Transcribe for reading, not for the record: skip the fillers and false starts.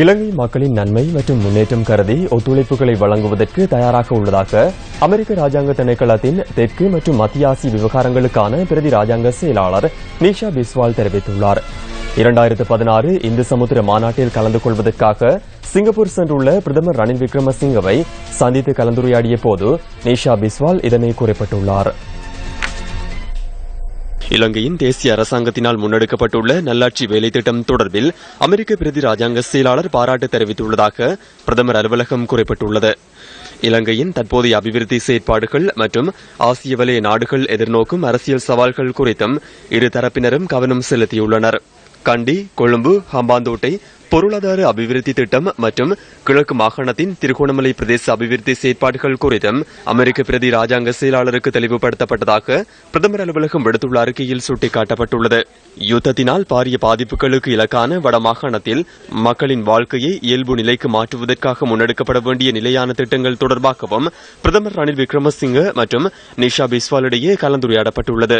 இலங்கை மக்களின் நன்மை மற்றும் முன்னேற்றம் கருதி ஒத்துழைப்புகளை வழங்குவதற்கு தயாராக உள்ளதாக அமெரிக்க ராஜாங்க திணைக்களத்தின் தெற்கு மற்றும் மத்திய ஆசிய விவகாரங்களுக்கான பிரதி ராஜாங்க செயலாளர் நிஷா பிஸ்வால் தெரிவித்துள்ளார். 2016 இந்து சமுத்திர மாநாட்டில் கலந்து கொள்வதற்காக சிங்கப்பூர் சென்றுள்ள பிரதமர் ரணில் விக்ரமசிங்கவை சந்தித்து கலந்துரையாடிய போது நிஷா பிஸ்வால் இதனை குறிப்பிட்டுள்ளார். இலங்கையின் தேசிய அரசாங்கத்தினால் முன்னெடுக்கப்பட்டுள்ள நல்லாட்சி வேலை திட்டம் தொடர்பில் அமெரிக்க பிரதி ராஜாங்க செயலாளர் பாராட்டு தெரிவித்துள்ளதாக பிரதமர் அலுவலகம் குறிப்பிட்டுள்ளது. இலங்கையின் தற்போதைய அபிவிருத்தி செயற்பாடுகள் மற்றும் ஆசிய வலய நாடுகள் எதிர்நோக்கும் அரசியல் சவால்கள் குறித்தும் இரு தரப்பினரும் கவனம் செலுத்தியுள்ளனர். கண்டி, கொழும்பு, ஹம்பாந்தோட்டை பொருளாதார அபிவிருத்தி திட்டம் மற்றும் கிழக்கு மாகாணத்தின் திருகோணமலை பிரதேச அபிவிருத்தி செயற்பாடுகள் குறித்தும் அமெரிக்க பிரதி ராஜாங்க செயலாளருக்கு தெளிவுபடுத்தப்பட்டதாக பிரதமர் அலுவலகம் விடுத்துள்ள அறிக்கையில் சுட்டிக்காட்டப்பட்டுள்ளது. யுத்தத்தினால் பாரிய பாதிப்புகளுக்கு இலக்கான வடமாகாணத்தில் மக்களின் வாழ்க்கையை இயல்பு நிலைக்கு மாற்றுவதற்காக முன்னெடுக்கப்பட வேண்டிய நிலையான திட்டங்கள் தொடர்பாகவும் பிரதமர் ரணில் விக்ரமசிங்க மற்றும் நிஷா பிஸ்வால் இடையே கலந்துரையாடப்பட்டுள்ளது.